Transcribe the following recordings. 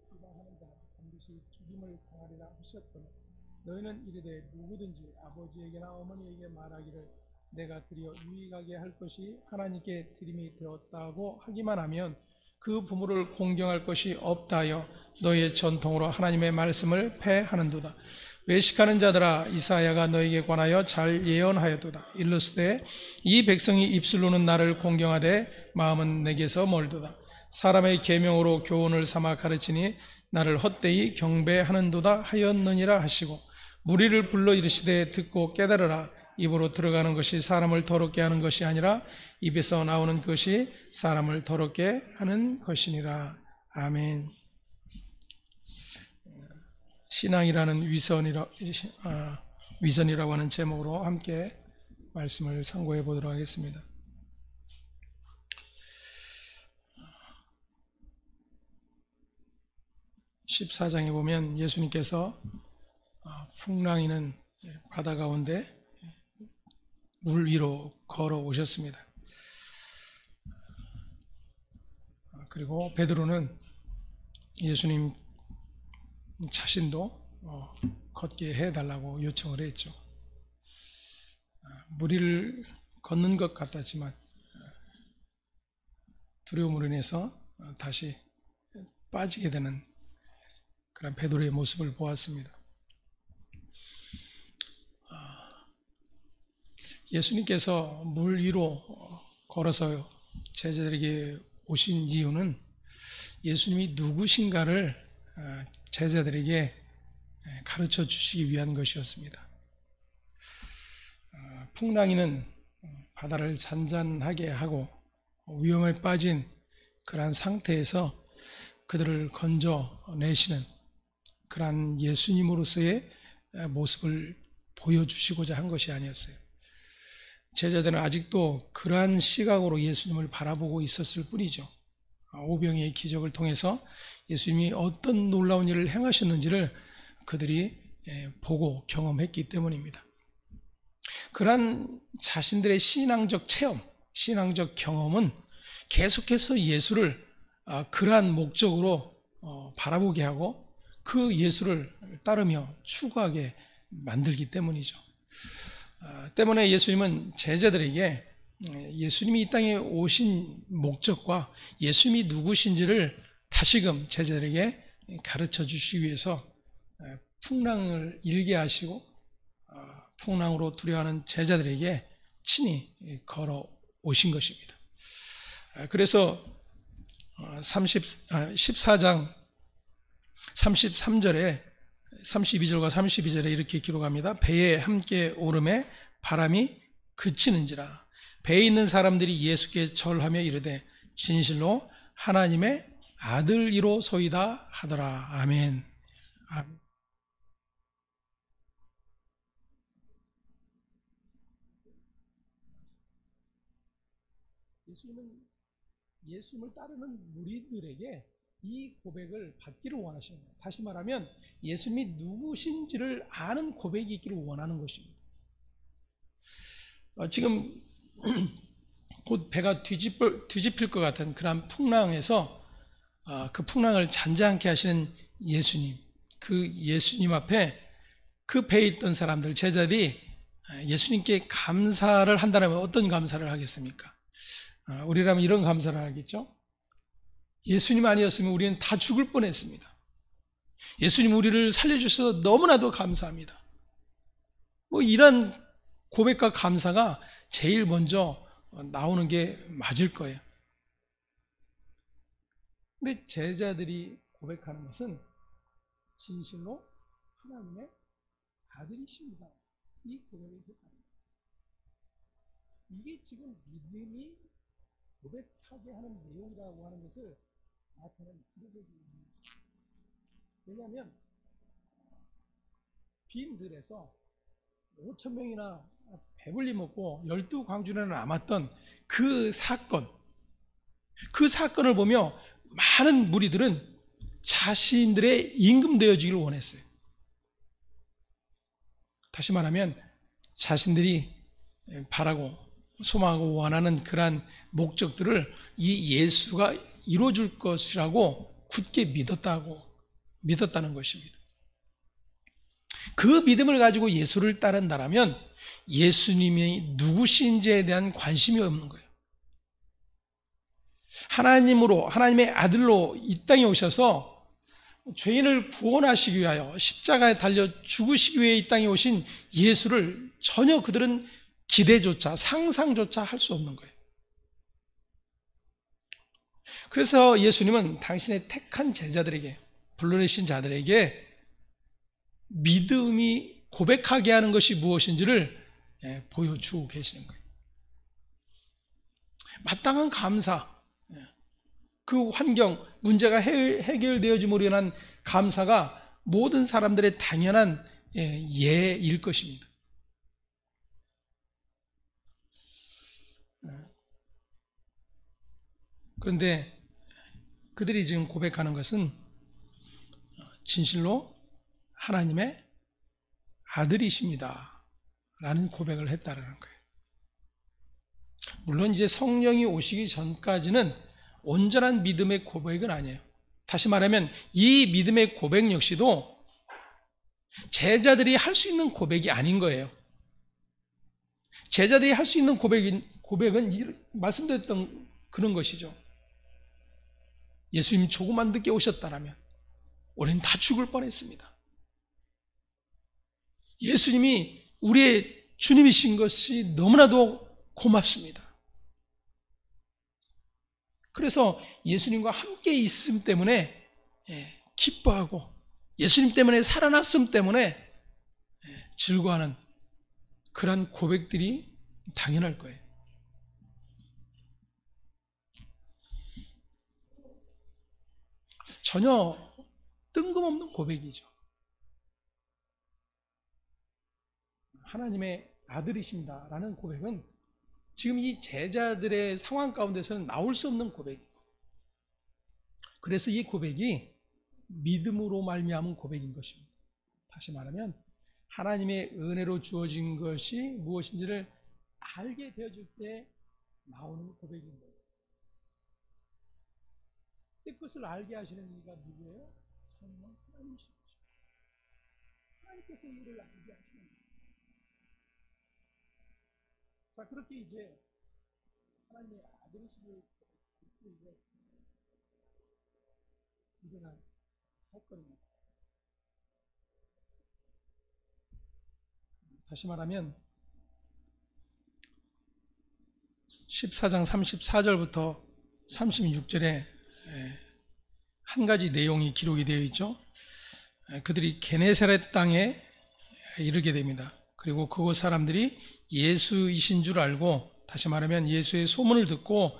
비방하는 자는 반드시 죽임을 당하리라 하셨거늘 너희는 이르되 누구든지 아버지에게나 어머니에게 말하기를 내가 드려 유익하게 할 것이 하나님께 드림이 되었다고 하기만 하면 그 부모를 공경할 것이 없다 하여 너희의 전통으로 하나님의 말씀을 패하는도다. 외식하는 자들아 이사야가 너에게 관하여 잘 예언하였도다. 일러스되 이 백성이 입술로는 나를 공경하되 마음은 내게서 멀도다. 사람의 계명으로 교훈을 삼아 가르치니 나를 헛되이 경배하는도다 하였느니라 하시고 무리를 불러 이르시되 듣고 깨달으라. 입으로 들어가는 것이 사람을 더럽게 하는 것이 아니라 입에서 나오는 것이 사람을 더럽게 하는 것이니라. 아멘. 신앙이라는 위선이라고 하는 제목으로 함께 말씀을 상고해 보도록 하겠습니다. 14장에 보면 예수님께서 풍랑이는 바다 가운데 물 위로 걸어오셨습니다. 그리고 베드로는 예수님 자신도 걷게 해달라고 요청을 했죠. 무리를 걷는 것 같았지만 두려움으로 인해서 다시 빠지게 되는 그런 베드로의 모습을 보았습니다. 예수님께서 물 위로 걸어서 제자들에게 오신 이유는 예수님이 누구신가를 제자들에게 가르쳐 주시기 위한 것이었습니다. 풍랑이는 바다를 잔잔하게 하고 위험에 빠진 그러한 상태에서 그들을 건져내시는 그러한 예수님으로서의 모습을 보여주시고자 한 것이 아니었어요. 제자들은 아직도 그러한 시각으로 예수님을 바라보고 있었을 뿐이죠. 오병이의 기적을 통해서 예수님이 어떤 놀라운 일을 행하셨는지를 그들이 보고 경험했기 때문입니다. 그러한 자신들의 신앙적 체험, 신앙적 경험은 계속해서 예수를 그러한 목적으로 바라보게 하고 그 예수를 따르며 추구하게 만들기 때문이죠. 때문에 예수님은 제자들에게 예수님이 이 땅에 오신 목적과 예수님이 누구신지를 다시금 제자들에게 가르쳐 주시기 위해서 풍랑을 일게 하시고 풍랑으로 두려워하는 제자들에게 친히 걸어오신 것입니다. 그래서 14장 33절에 32절과 32절에 이렇게 기록합니다. 배에 함께 오름에 바람이 그치는지라. 배에 있는 사람들이 예수께 절하며 이르되 진실로 하나님의 아들이로소이다 하더라. 아멘. 예수님을 따르는 무리들에게 이 고백을 받기를 원하시는 거예요. 다시 말하면 예수님이 누구신지를 아는 고백이 있기를 원하는 것입니다. 지금 곧 배가 뒤집힐 것 같은 그런 풍랑에서 그 풍랑을 잔잔케 하시는 예수님, 그 예수님 앞에 그 배에 있던 사람들, 제자들이 예수님께 감사를 한다면 어떤 감사를 하겠습니까? 우리라면 이런 감사를 하겠죠? 예수님 아니었으면 우리는 다 죽을 뻔했습니다. 예수님 우리를 살려주셔서 너무나도 감사합니다. 이런 고백과 감사가 제일 먼저 나오는 게 맞을 거예요. 근데 제자들이 고백하는 것은 진실로 하나님의 아들이십니다. 이 고백을 했답니다. 이게 지금 믿음이 고백하게 하는 내용이라고 하는 것을 나타내는 고백입니다. 왜냐하면 빈 들에서 5,000명이나 배불리 먹고 12광주리나 남았던 그 사건을 보며 많은 무리들은 자신들의 임금되어지기를 원했어요. 다시 말하면 자신들이 바라고 소망하고 원하는 그러한 목적들을 이 예수가 이루어줄 것이라고 굳게 믿었다는 것입니다. 그 믿음을 가지고 예수를 따른다라면 예수님이 누구신지에 대한 관심이 없는 거예요. 하나님의 아들로 이 땅에 오셔서 죄인을 구원하시기 위하여 십자가에 달려 죽으시기 위해 이 땅에 오신 예수를 전혀 그들은 기대조차 상상조차 할 수 없는 거예요. 그래서 예수님은 당신의 택한 제자들에게, 불러내신 자들에게 믿음이 고백하게 하는 것이 무엇인지를 보여주고 계시는 거예요. 마땅한 감사, 그 환경, 문제가 해결되어짐으로 인한 감사가 모든 사람들의 당연한 예일 것입니다. 그런데 그들이 지금 고백하는 것은 진실로 하나님의 아들이십니다 라는 고백을 했다는 거예요. 물론 이제 성령이 오시기 전까지는 온전한 믿음의 고백은 아니에요. 다시 말하면 이 믿음의 고백 역시도 제자들이 할 수 있는 고백이 아닌 거예요. 제자들이 할 수 있는 고백은 말씀드렸던 그런 것이죠. 예수님 조금만 늦게 오셨다면 우리는 다 죽을 뻔했습니다. 예수님이 우리의 주님이신 것이 너무나도 고맙습니다. 그래서 예수님과 함께 있음 때문에 기뻐하고 예수님 때문에 살아났음 때문에 즐거워하는 그런 고백들이 당연할 거예요. 전혀 뜬금없는 고백이죠. 하나님의 아들이십니다 라는 고백은 지금 이 제자들의 상황 가운데서는 나올 수 없는 고백이에요. 그래서 이 고백이 믿음으로 말미암은 고백인 것입니다. 다시 말하면 하나님의 은혜로 주어진 것이 무엇인지를 알게 되어질 때 나오는 고백인 거예요. 그것을 알게 하시는 이가 누구예요? 성령 하나님이십니다. 하나님께서 이를 알게 하시는 거예요. 자, 그렇게 이제 하나님의 아들이심을 이제 일어난 사건입니다. 다시 말하면 14장 34절부터 36절에 한 가지 내용이 기록이 되어 있죠. 그들이 게네사렛 땅에 이르게 됩니다. 그리고 그곳 사람들이 예수이신 줄 알고, 다시 말하면 예수의 소문을 듣고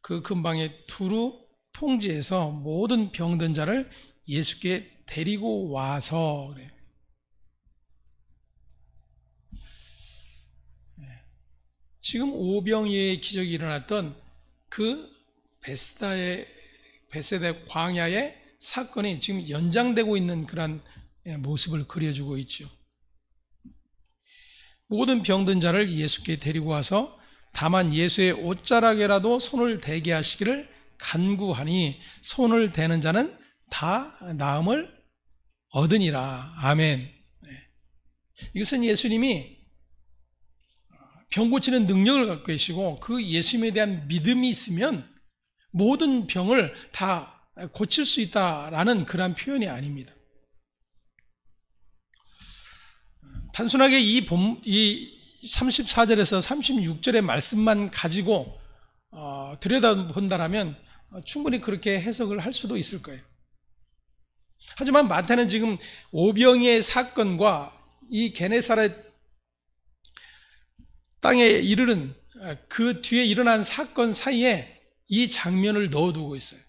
그 근방에 두루 통지해서 모든 병든 자를 예수께 데리고 와서 그래요. 지금 오병이의 기적이 일어났던 그 베세다 광야의 사건이 지금 연장되고 있는 그런 모습을 그려주고 있죠. 모든 병든 자를 예수께 데리고 와서 다만 예수의 옷자락에라도 손을 대게 하시기를 간구하니 손을 대는 자는 다 나음을 얻으니라. 아멘. 이것은 예수님이 병 고치는 능력을 갖고 계시고 그 예수님에 대한 믿음이 있으면 모든 병을 다 고칠 수 있다라는 그런 표현이 아닙니다. 단순하게 이 34절에서 36절의 말씀만 가지고 들여다본다면 충분히 그렇게 해석을 할 수도 있을 거예요. 하지만 마태는 지금 오병이의 사건과 이 게네사렛 땅에 이르는 그 뒤에 일어난 사건 사이에 이 장면을 넣어두고 있어요.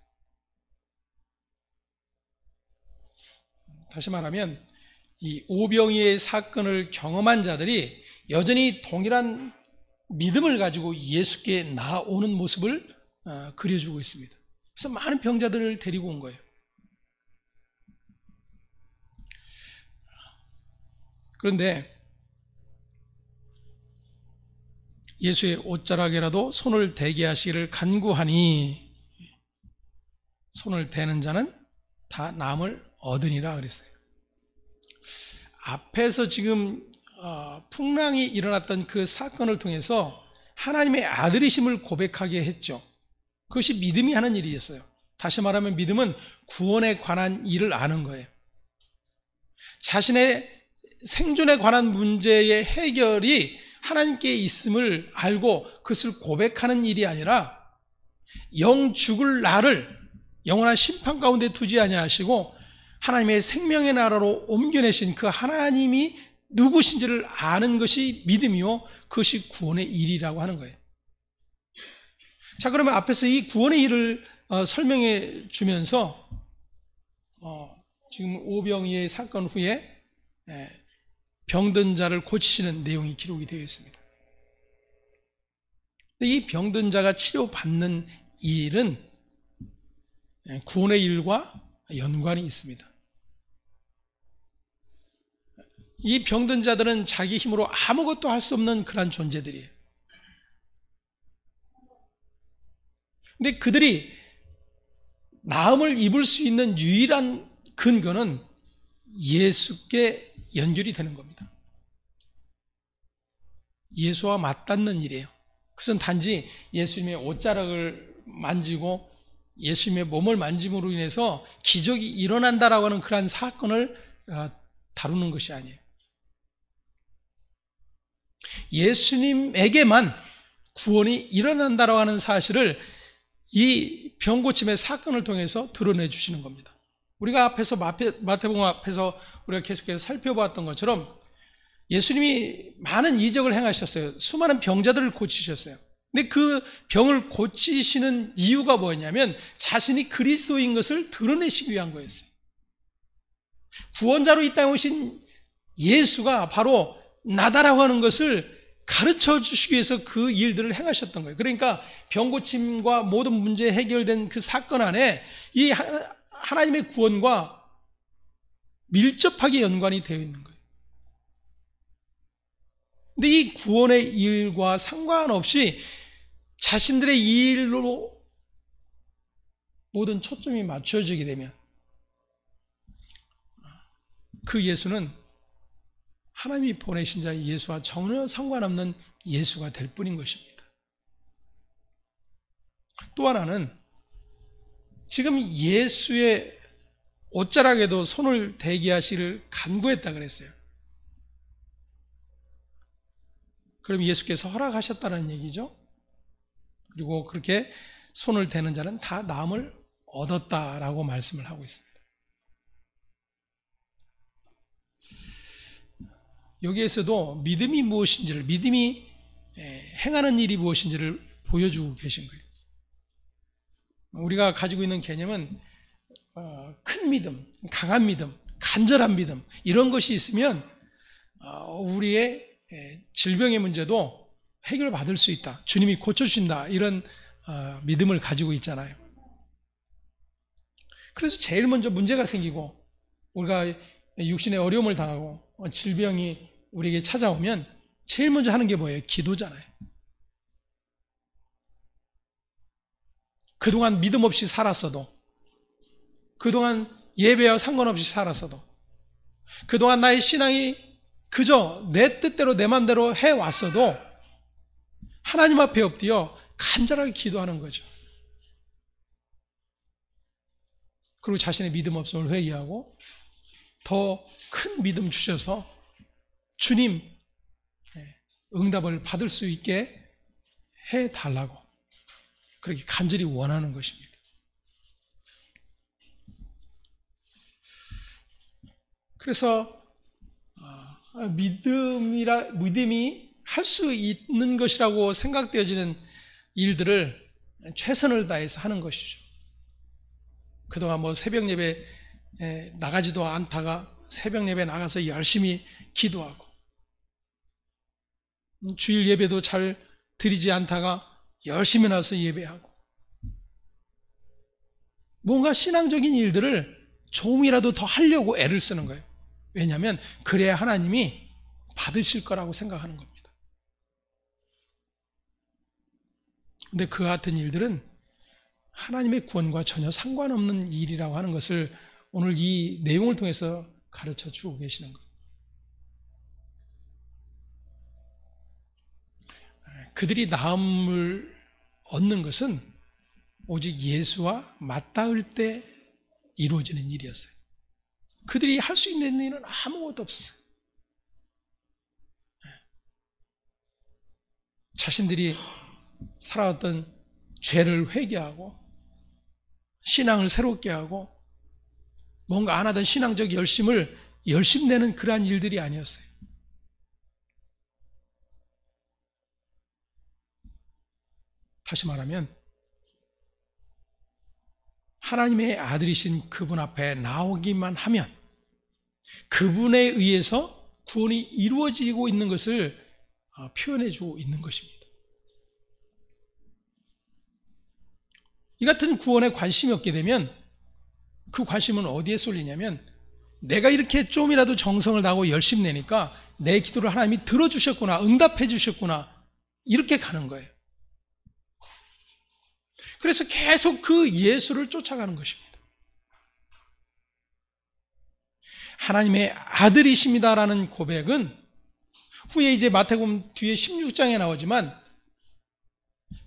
다시 말하면 이 오병이의 사건을 경험한 자들이 여전히 동일한 믿음을 가지고 예수께 나오는 모습을 그려주고 있습니다. 그래서 많은 병자들을 데리고 온 거예요. 그런데 예수의 옷자락에라도 손을 대게 하시기를 간구하니, 손을 대는 자는 다 남을 얻으니라 그랬어요. 앞에서 지금 풍랑이 일어났던 그 사건을 통해서 하나님의 아들이심을 고백하게 했죠. 그것이 믿음이 하는 일이었어요. 다시 말하면 믿음은 구원에 관한 일을 아는 거예요. 자신의 생존에 관한 문제의 해결이 하나님께 있음을 알고 그것을 고백하는 일이 아니라 영 죽을 나를 영원한 심판 가운데 두지 아니하시고 하나님의 생명의 나라로 옮겨내신 그 하나님이 누구신지를 아는 것이 믿음이요, 그것이 구원의 일이라고 하는 거예요. 자, 그러면 앞에서 이 구원의 일을 설명해 주면서 지금 오병이의 사건 후에 병든 자를 고치시는 내용이 기록이 되어 있습니다. 이 병든 자가 치료받는 일은 구원의 일과 연관이 있습니다. 이 병든 자들은 자기 힘으로 아무것도 할 수 없는 그런 존재들이에요. 근데 그들이 나음을 입을 수 있는 유일한 근거는 예수께 연결이 되는 겁니다. 예수와 맞닿는 일이에요. 그것은 단지 예수님의 옷자락을 만지고 예수님의 몸을 만짐으로 인해서 기적이 일어난다라고 하는 그러한 사건을 다루는 것이 아니에요. 예수님에게만 구원이 일어난다라고 하는 사실을 이 병고침의 사건을 통해서 드러내 주시는 겁니다. 우리가 앞에서 마태복음 앞에서 우리가 계속해서 살펴보았던 것처럼 예수님이 많은 이적을 행하셨어요. 수많은 병자들을 고치셨어요. 근데 그 병을 고치시는 이유가 뭐였냐면 자신이 그리스도인 것을 드러내시기 위한 거였어요. 구원자로 이 땅에 오신 예수가 바로 나다라고 하는 것을 가르쳐 주시기 위해서 그 일들을 행하셨던 거예요. 그러니까 병고침과 모든 문제 해결된 그 사건 안에 이 하나님의 구원과 밀접하게 연관이 되어 있는 거예요. 근데 이 구원의 일과 상관없이 자신들의 이 일로 모든 초점이 맞춰지게 되면 그 예수는 하나님이 보내신 자 예수와 전혀 상관없는 예수가 될 뿐인 것입니다. 또 하나는 지금 예수의 옷자락에도 손을 대게 하시기를 간구했다 그랬어요. 그럼 예수께서 허락하셨다는 얘기죠. 그리고 그렇게 손을 대는 자는 다 나음을 얻었다라고 말씀을 하고 있습니다. 여기에서도 믿음이 무엇인지를, 믿음이 행하는 일이 무엇인지를 보여주고 계신 거예요. 우리가 가지고 있는 개념은 큰 믿음, 강한 믿음, 간절한 믿음 이런 것이 있으면 우리의 질병의 문제도 해결받을 수 있다. 주님이 고쳐주신다. 이런 믿음을 가지고 있잖아요. 그래서 제일 먼저 문제가 생기고 우리가 육신의 어려움을 당하고 질병이 우리에게 찾아오면 제일 먼저 하는 게 뭐예요? 기도잖아요. 그동안 믿음 없이 살았어도, 그동안 예배와 상관없이 살았어도, 그동안 나의 신앙이 그저 내 뜻대로 내 맘대로 해왔어도 하나님 앞에 엎드려 간절하게 기도하는 거죠. 그리고 자신의 믿음 없음을 회개하고 더 큰 믿음 주셔서 주님 응답을 받을 수 있게 해달라고 그렇게 간절히 원하는 것입니다. 그래서 믿음이 할 수 있는 것이라고 생각되어지는 일들을 최선을 다해서 하는 것이죠. 그동안 새벽 예배 나가지도 않다가 새벽 예배 나가서 열심히 기도하고 주일 예배도 잘 드리지 않다가 열심히 나서 예배하고 뭔가 신앙적인 일들을 조금이라도 더 하려고 애를 쓰는 거예요. 왜냐하면 그래야 하나님이 받으실 거라고 생각하는 겁니다. 근데 그 같은 일들은 하나님의 구원과 전혀 상관없는 일이라고 하는 것을 오늘 이 내용을 통해서 가르쳐 주고 계시는 거예요. 그들이 나음을 얻는 것은 오직 예수와 맞닿을 때 이루어지는 일이었어요. 그들이 할 수 있는 일은 아무것도 없었어요. 자신들이 살아왔던 죄를 회개하고 신앙을 새롭게 하고 뭔가 안 하던 신앙적 열심을 열심내는 그러한 일들이 아니었어요. 다시 말하면 하나님의 아들이신 그분 앞에 나오기만 하면 그분에 의해서 구원이 이루어지고 있는 것을 표현해주고 있는 것입니다. 이 같은 구원에 관심이 없게 되면 그 관심은 어디에 쏠리냐면 내가 이렇게 좀이라도 정성을 다하고 열심히 내니까 내 기도를 하나님이 들어주셨구나, 응답해 주셨구나, 이렇게 가는 거예요. 그래서 계속 그 예수를 쫓아가는 것입니다. 하나님의 아들이십니다라는 고백은 후에 이제 마태복음 뒤에 16장에 나오지만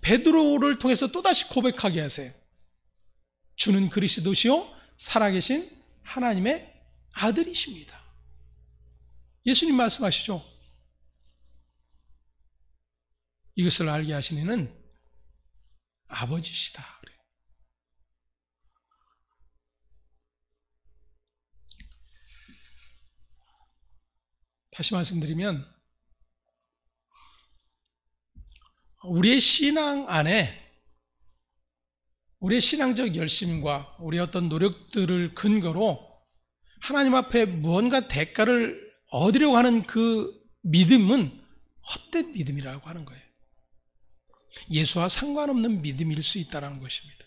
베드로를 통해서 또다시 고백하게 하세요. 주는 그리스도시요 살아계신 하나님의 아들이십니다. 예수님 말씀하시죠. 이것을 알게 하신 이는 아버지시다. 다시 말씀드리면 우리의 신앙 안에 우리의 신앙적 열심과 우리의 어떤 노력들을 근거로 하나님 앞에 무언가 대가를 얻으려고 하는 그 믿음은 헛된 믿음이라고 하는 거예요. 예수와 상관없는 믿음일 수 있다는 것입니다.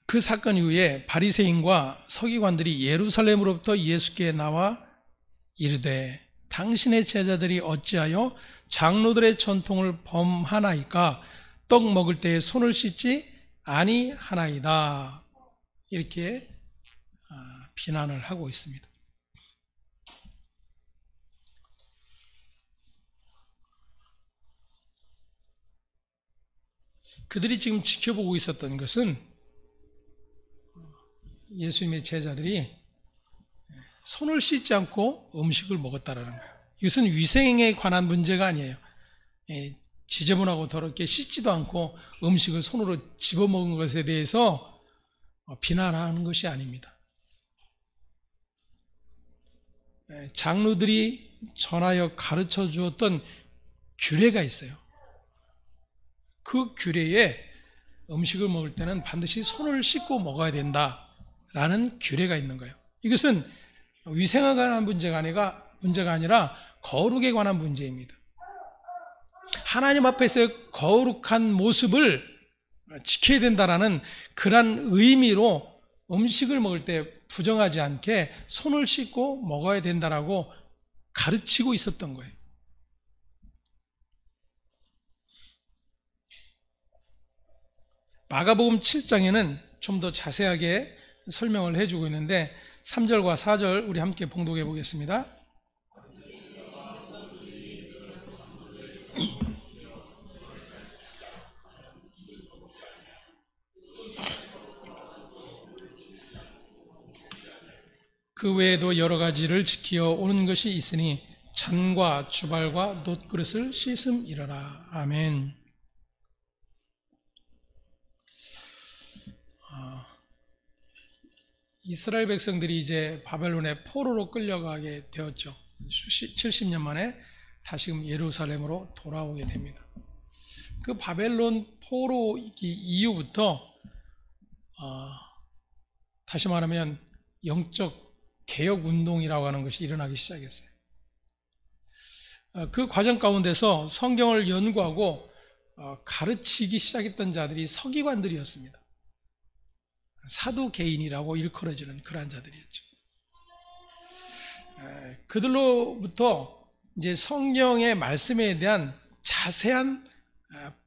그 사건 이후에 바리새인과 서기관들이 예루살렘으로부터 예수께 나와 이르되 당신의 제자들이 어찌하여 장로들의 전통을 범하나이까 떡 먹을 때에 손을 씻지 아니하나이다. 이렇게 비난을 하고 있습니다. 그들이 지금 지켜보고 있었던 것은 예수님의 제자들이 손을 씻지 않고 음식을 먹었다라는 거예요. 이것은 위생에 관한 문제가 아니에요. 지저분하고 더럽게 씻지도 않고 음식을 손으로 집어먹은 것에 대해서 비난하는 것이 아닙니다. 장로들이 전하여 가르쳐 주었던 규례가 있어요. 그 규례에 음식을 먹을 때는 반드시 손을 씻고 먹어야 된다라는 규례가 있는 거예요. 이것은 위생에 관한 문제가 아니라 거룩에 관한 문제입니다. 하나님 앞에서의 거룩한 모습을 지켜야 된다라는 그런 의미로 음식을 먹을 때 부정하지 않게 손을 씻고 먹어야 된다라고 가르치고 있었던 거예요. 마가복음 7장에는 좀 더 자세하게 설명을 해주고 있는데 3절과 4절 우리 함께 봉독해 보겠습니다. 그 외에도 여러 가지를 지키어 오는 것이 있으니 잔과 주발과 놋그릇을 씻음이러라. 아멘. 이스라엘 백성들이 이제 바벨론의 포로로 끌려가게 되었죠. 70년 만에 다시금 예루살렘으로 돌아오게 됩니다. 그 바벨론 포로 이후부터 다시 말하면 영적 개혁 운동이라고 하는 것이 일어나기 시작했어요. 그 과정 가운데서 성경을 연구하고 가르치기 시작했던 자들이 서기관들이었습니다. 사두개인이라고 일컬어지는 그러한 자들이었죠. 그들로부터 이제 성경의 말씀에 대한 자세한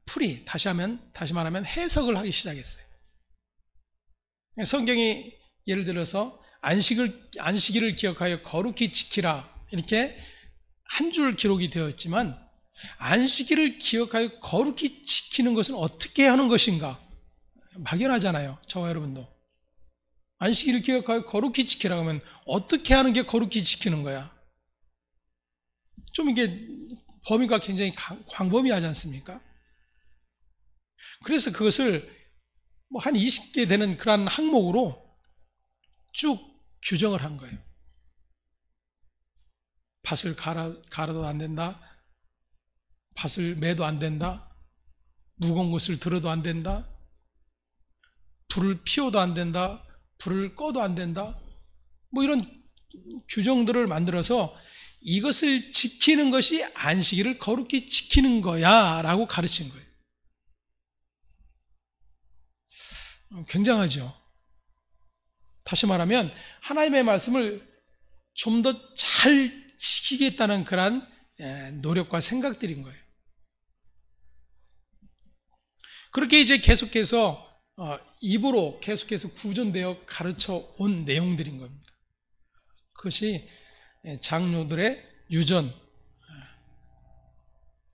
풀이, 다시 말하면 해석을 하기 시작했어요. 성경이 예를 들어서 안식일을 기억하여 거룩히 지키라 이렇게 한 줄 기록이 되어 있지만, 안식일을 기억하여 거룩히 지키는 것은 어떻게 하는 것인가? 막연하잖아요. 저와 여러분도. 안식일을 기억하여 거룩히 지키라고 하면 어떻게 하는 게 거룩히 지키는 거야? 좀 이게 범위가 굉장히 광범위하지 않습니까? 그래서 그것을 한 20개 되는 그런 항목으로 쭉 규정을 한 거예요. 밭을 갈아도 안 된다. 밭을 매도 안 된다. 무거운 것을 들어도 안 된다. 불을 피워도 안 된다. 불을 꺼도 안 된다. 이런 규정들을 만들어서 이것을 지키는 것이 안식일을 거룩히 지키는 거야 라고 가르친 거예요. 굉장하죠. 다시 말하면 하나님의 말씀을 좀 더 잘 지키겠다는 그런 노력과 생각들인 거예요. 그렇게 이제 계속해서 입으로 계속해서 구전되어 가르쳐 온 내용들인 겁니다. 그것이 장로들의 유전,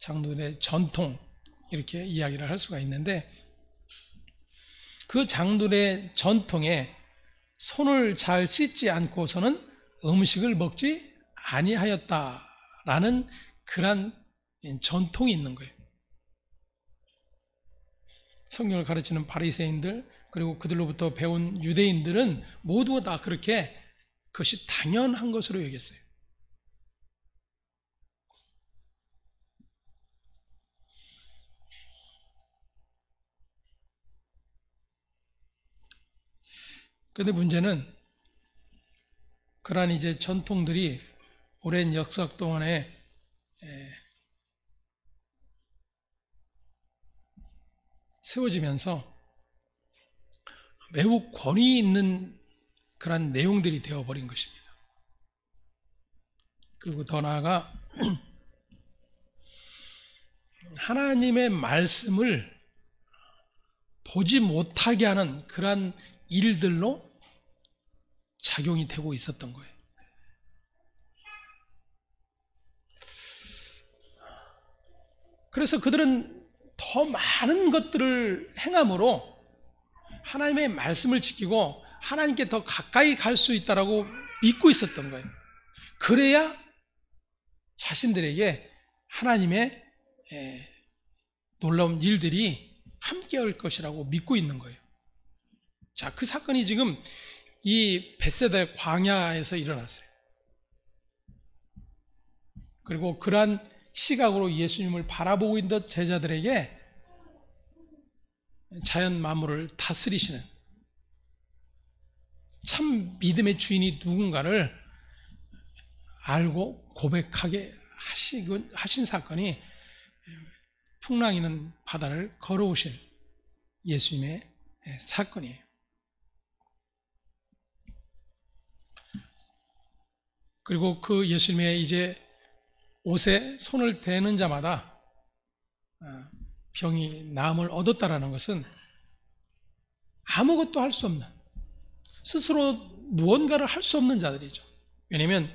장로들의 전통 이렇게 이야기를 할 수가 있는데, 그 장로들의 전통에 손을 잘 씻지 않고서는 음식을 먹지 아니하였다라는 그런 전통이 있는 거예요. 성경을 가르치는 바리새인들, 그리고 그들로부터 배운 유대인들은 모두 다 그렇게 그것이 당연한 것으로 여겼어요. 그런데 문제는 그러한 이제 전통들이 오랜 역사 동안에 세워지면서 매우 권위 있는 그런 내용들이 되어버린 것입니다. 그리고 더 나아가 하나님의 말씀을 보지 못하게 하는 그런 일들로 작용이 되고 있었던 거예요. 그래서 그들은 더 많은 것들을 행함으로 하나님의 말씀을 지키고 하나님께 더 가까이 갈 수 있다라고 믿고 있었던 거예요. 그래야 자신들에게 하나님의 놀라운 일들이 함께할 것이라고 믿고 있는 거예요. 자, 그 사건이 지금 이 벳세다 광야에서 일어났어요. 그리고 그러한 시각으로 예수님을 바라보고 있는 제자들에게 자연 만물을 다스리시는 참 믿음의 주인이 누군가를 알고 고백하게 하신 사건이 풍랑이는 바다를 걸어오신 예수님의 사건이에요. 그리고 그 예수님의 이제 옷에 손을 대는 자마다 병이 나음을 얻었다라는 것은 아무것도 할 수 없는, 스스로 무언가를 할 수 없는 자들이죠. 왜냐하면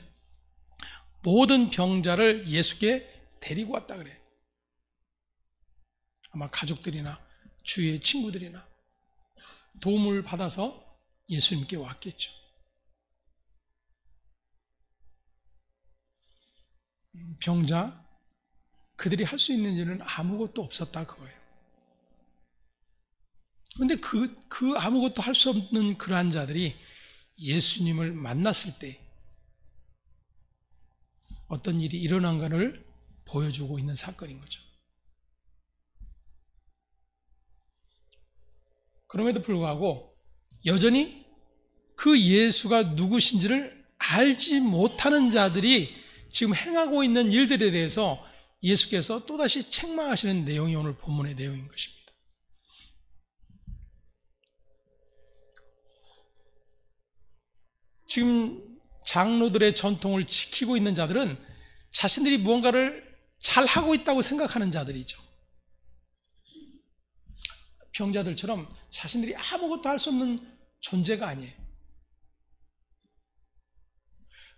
모든 병자를 예수께 데리고 왔다 그래요. 아마 가족들이나 주위의 친구들이나 도움을 받아서 예수님께 왔겠죠. 병자, 그들이 할 수 있는 일은 아무것도 없었다 그거예요. 그런데 그 아무것도 할 수 없는 그러한 자들이 예수님을 만났을 때 어떤 일이 일어난가를 보여주고 있는 사건인 거죠. 그럼에도 불구하고 여전히 그 예수가 누구신지를 알지 못하는 자들이 지금 행하고 있는 일들에 대해서 예수께서 또다시 책망하시는 내용이 오늘 본문의 내용인 것입니다. 지금 장로들의 전통을 지키고 있는 자들은 자신들이 무언가를 잘하고 있다고 생각하는 자들이죠. 병자들처럼 자신들이 아무것도 할 수 없는 존재가 아니에요.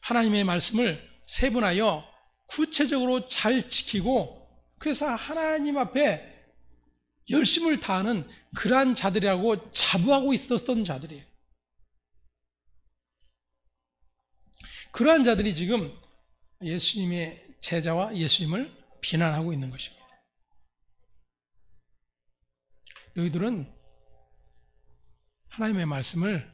하나님의 말씀을 세분하여 구체적으로 잘 지키고 그래서 하나님 앞에 열심을 다하는 그러한 자들이라고 자부하고 있었던 자들이에요. 그러한 자들이 지금 예수님의 제자와 예수님을 비난하고 있는 것입니다. 너희들은 하나님의 말씀을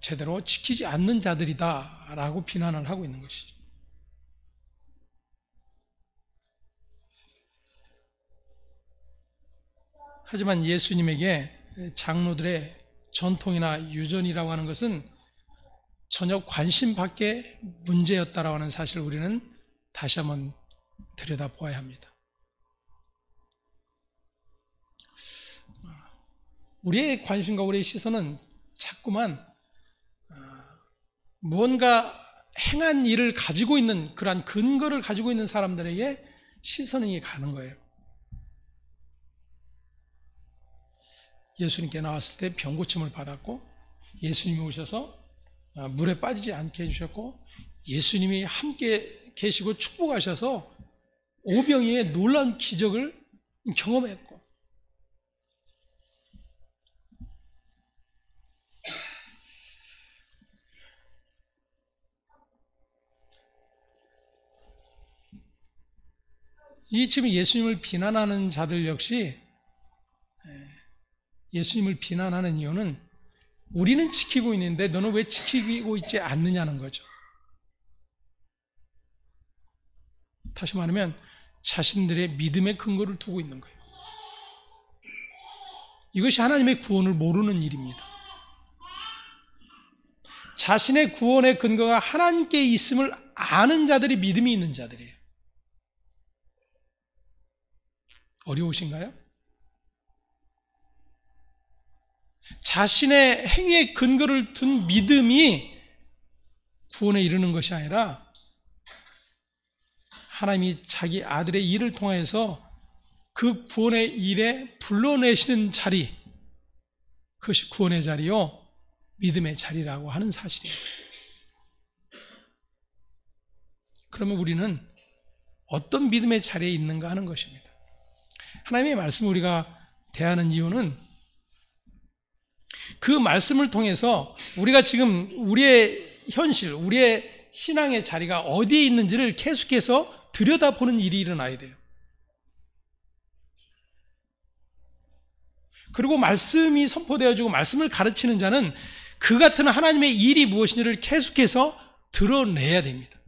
제대로 지키지 않는 자들이다 라고 비난을 하고 있는 것이죠. 하지만 예수님에게 장로들의 전통이나 유전이라고 하는 것은 전혀 관심 밖의 문제였다라고 하는 사실을 우리는 다시 한번 들여다보아야 합니다. 우리의 관심과 우리의 시선은 자꾸만 무언가 행한 일을 가지고 있는 그러한 근거를 가지고 있는 사람들에게 시선이 가는 거예요. 예수님께 나왔을 때 병고침을 받았고 예수님이 오셔서 물에 빠지지 않게 해주셨고 예수님이 함께 계시고 축복하셔서 오병이의 놀라운 기적을 경험했고 이 지금 예수님을 비난하는 자들 역시 예수님을 비난하는 이유는 우리는 지키고 있는데 너는 왜 지키고 있지 않느냐는 거죠. 다시 말하면 자신들의 믿음의 근거를 두고 있는 거예요. 이것이 하나님의 구원을 모르는 일입니다. 자신의 구원의 근거가 하나님께 있음을 아는 자들이 믿음이 있는 자들이에요. 어려우신가요? 자신의 행위의 근거를 둔 믿음이 구원에 이르는 것이 아니라 하나님이 자기 아들의 일을 통해서 그 구원의 일에 불러내시는 자리, 그것이 구원의 자리요 믿음의 자리라고 하는 사실이에요. 그러면 우리는 어떤 믿음의 자리에 있는가 하는 것입니다. 하나님의 말씀을 우리가 대하는 이유는 그 말씀을 통해서 우리가 지금 우리의 현실, 우리의 신앙의 자리가 어디에 있는지를 계속해서 들여다보는 일이 일어나야 돼요. 그리고 말씀이 선포되어지고 말씀을 가르치는 자는 그 같은 하나님의 일이 무엇인지를 계속해서 드러내야 됩니다.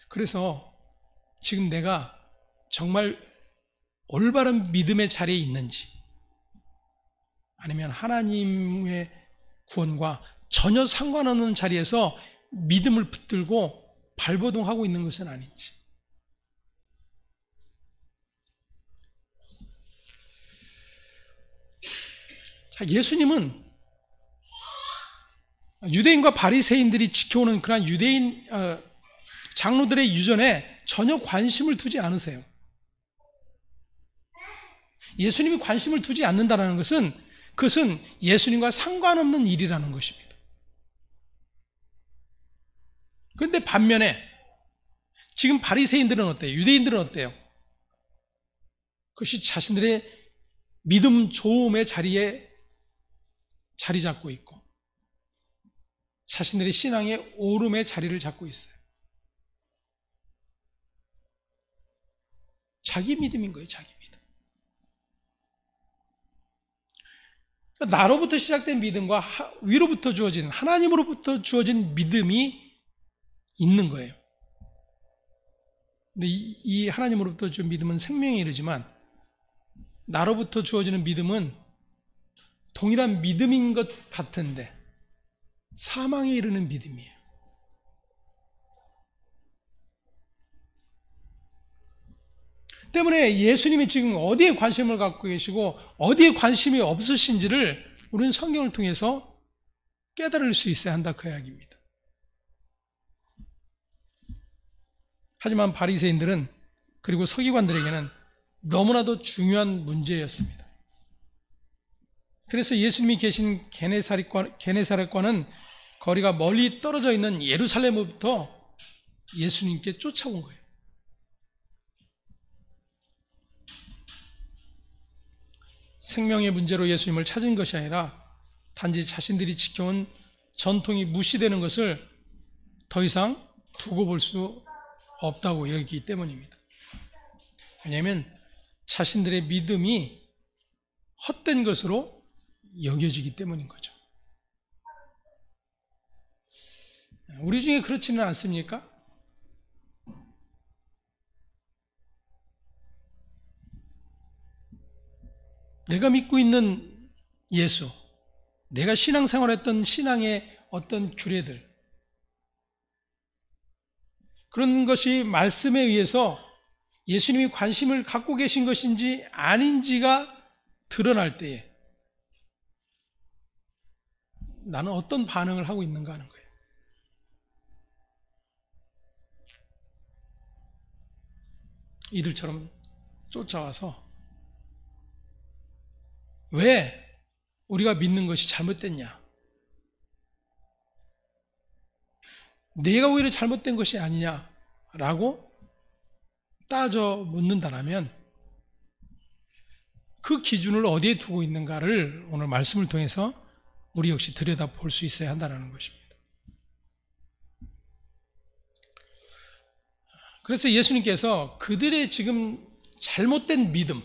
그래서 지금 내가 정말 올바른 믿음의 자리에 있는지 아니면 하나님의 구원과 전혀 상관없는 자리에서 믿음을 붙들고 발버둥하고 있는 것은 아닌지. 자, 예수님은 유대인과 바리새인들이 지켜오는 그런 유대인 장로들의 유전에 전혀 관심을 두지 않으세요. 예수님이 관심을 두지 않는다는 것은 그것은 예수님과 상관없는 일이라는 것입니다. 그런데 반면에 지금 바리새인들은 어때요? 유대인들은 어때요? 그것이 자신들의 믿음 좋음의 자리에 자리 잡고 있고 자신들의 신앙의 오름의 자리를 잡고 있어요. 자기 믿음인 거예요, 자기 믿음. 나로부터 시작된 믿음과 위로부터 주어진 하나님으로부터 주어진 믿음이 있는 거예요. 근데 이 하나님으로부터 준 믿음은 생명에 이르지만 나로부터 주어지는 믿음은 동일한 믿음인 것 같은데 사망에 이르는 믿음이에요. 때문에 예수님이 지금 어디에 관심을 갖고 계시고 어디에 관심이 없으신지를 우리는 성경을 통해서 깨달을 수 있어야 한다 그 이야기입니다. 하지만 바리새인들은 그리고 서기관들에게는 너무나도 중요한 문제였습니다. 그래서 예수님이 계신 게네사렛과는 거리가 멀리 떨어져 있는 예루살렘으로부터 예수님께 쫓아온 거예요. 생명의 문제로 예수님을 찾은 것이 아니라 단지 자신들이 지켜온 전통이 무시되는 것을 더 이상 두고 볼 수 없다고 여기기 때문입니다. 왜냐하면 자신들의 믿음이 헛된 것으로 여겨지기 때문인 거죠. 우리 중에 그렇지는 않습니까? 내가 믿고 있는 예수, 내가 신앙생활했던 신앙의 어떤 규례들, 그런 것이 말씀에 의해서 예수님이 관심을 갖고 계신 것인지 아닌지가 드러날 때에 나는 어떤 반응을 하고 있는가 하는 거예요. 이들처럼 쫓아와서 왜 우리가 믿는 것이 잘못됐냐? 내가 오히려 잘못된 것이 아니냐라고 따져 묻는다면 그 기준을 어디에 두고 있는가를 오늘 말씀을 통해서 우리 역시 들여다볼 수 있어야 한다는 것입니다. 그래서 예수님께서 그들의 지금 잘못된 믿음,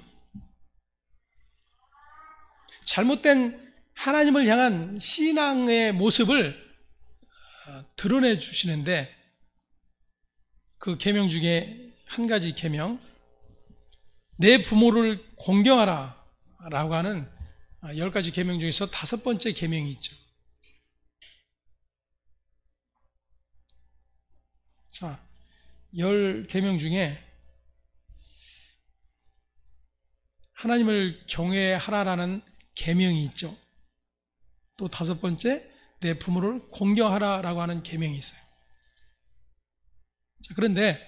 잘못된 하나님을 향한 신앙의 모습을 드러내 주시는데, 그 계명 중에 한 가지 계명, 내 부모를 공경하라 라고 하는 10가지 계명 중에서 5번째 계명이 있죠. 자, 10계명 중에 하나님을 경외하라라는 계명이 있죠. 또 5번째, 내 부모를 공경하라라고 하는 계명이 있어요. 자, 그런데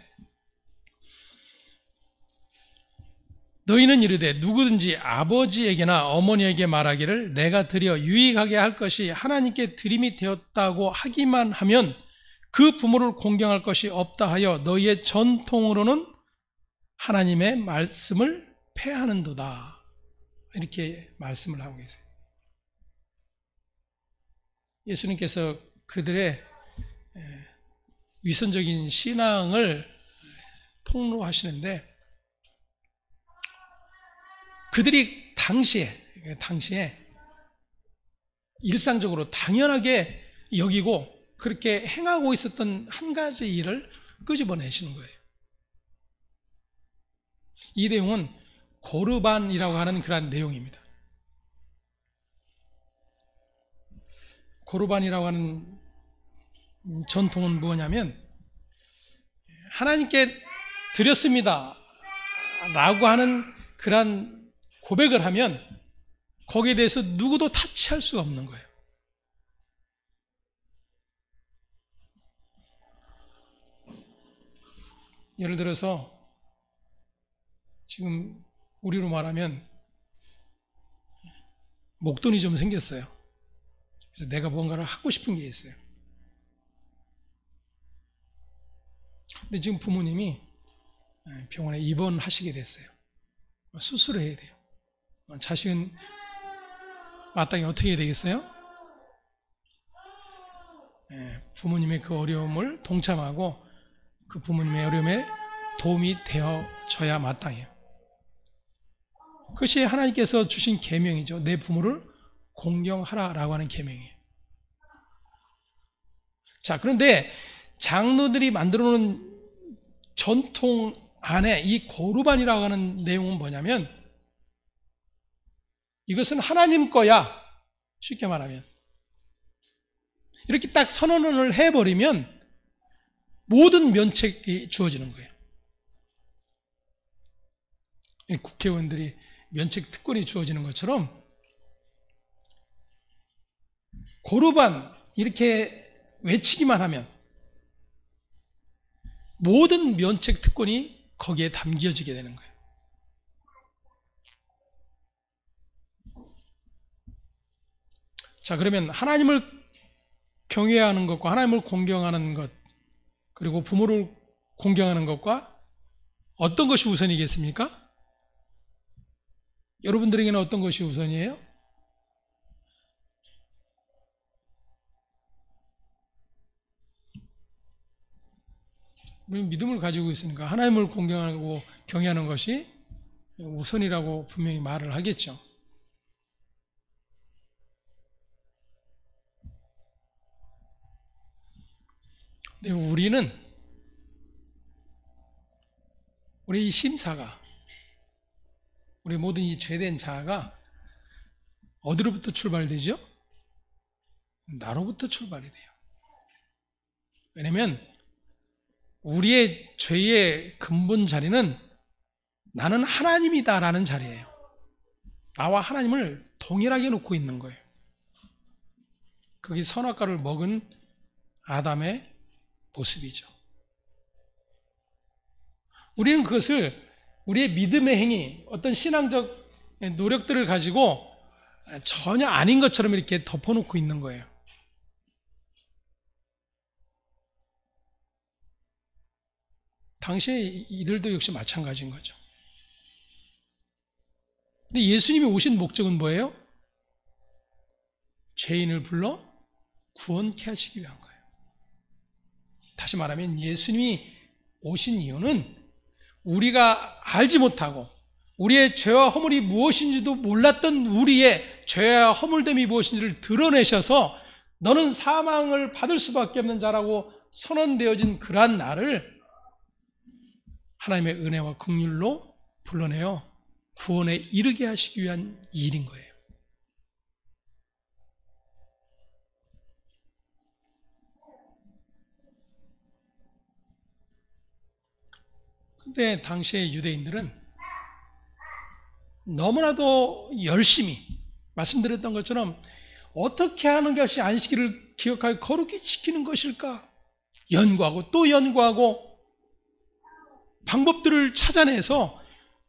너희는 이르되 누구든지 아버지에게나 어머니에게 말하기를 내가 드려 유익하게 할 것이 하나님께 드림이 되었다고 하기만 하면 그 부모를 공경할 것이 없다 하여 너희의 전통으로는 하나님의 말씀을 폐하는도다. 이렇게 말씀을 하고 계세요. 예수님께서 그들의 위선적인 신앙을 폭로하시는데, 그들이 당시에 일상적으로 당연하게 여기고 그렇게 행하고 있었던 한 가지 일을 끄집어내시는 거예요. 이 내용은 고르반이라고 하는 그러한 내용입니다. 고르반이라고 하는 전통은 뭐냐면, 하나님께 드렸습니다 라고 하는 그러한 고백을 하면 거기에 대해서 누구도 타치할 수가 없는 거예요. 예를 들어서 지금 우리로 말하면 목돈이 좀 생겼어요. 그래서 내가 뭔가를 하고 싶은 게 있어요. 근데 지금 부모님이 병원에 입원하시게 됐어요. 수술을 해야 돼요. 자식은 마땅히 어떻게 해야 되겠어요? 부모님의 그 어려움을 동참하고 그 부모님의 어려움에 도움이 되어줘야 마땅해요. 그것이 하나님께서 주신 계명이죠. 내 부모를 공경하라라고 하는 계명이에요. 자, 그런데 장로들이 만들어 놓은 전통 안에 이 고르반이라고 하는 내용은 뭐냐면, 이것은 하나님 거야. 쉽게 말하면 이렇게 딱 선언을 해버리면 모든 면책이 주어지는 거예요. 국회의원들이 면책 특권이 주어지는 것처럼 고르반 이렇게 외치기만 하면 모든 면책 특권이 거기에 담겨지게 되는 거예요. 자, 그러면 하나님을 경외하는 것과 하나님을 공경하는 것, 그리고 부모를 공경하는 것과 어떤 것이 우선이겠습니까? 여러분들에게는 어떤 것이 우선이에요? 우리는 믿음을 가지고 있으니까 하나님을 공경하고 경외하는 것이 우선이라고 분명히 말을 하겠죠. 근데 우리 이 심사가, 우리 모든 이 죄된 자아가 어디로부터 출발되죠? 나로부터 출발이 돼요. 왜냐면 우리의 죄의 근본 자리는 나는 하나님이다라는 자리예요. 나와 하나님을 동일하게 놓고 있는 거예요. 그게 선악과를 먹은 아담의 모습이죠. 우리는 그것을 우리의 믿음의 행위, 어떤 신앙적 노력들을 가지고 전혀 아닌 것처럼 이렇게 덮어놓고 있는 거예요. 당시에 이들도 역시 마찬가지인 거죠. 근데 예수님이 오신 목적은 뭐예요? 죄인을 불러 구원케 하시기 위한 거예요. 다시 말하면 예수님이 오신 이유는 우리가 알지 못하고 우리의 죄와 허물이 무엇인지도 몰랐던 우리의 죄와 허물됨이 무엇인지를 드러내셔서 너는 사망을 받을 수밖에 없는 자라고 선언되어진 그러한 나를 하나님의 은혜와 긍휼로 불러내어 구원에 이르게 하시기 위한 일인 거예요. 근데 당시의 유대인들은 너무나도 열심히 말씀드렸던 것처럼 어떻게 하는 것이 안식일을 기억하여 거룩히 지키는 것일까? 연구하고 또 연구하고 방법들을 찾아내서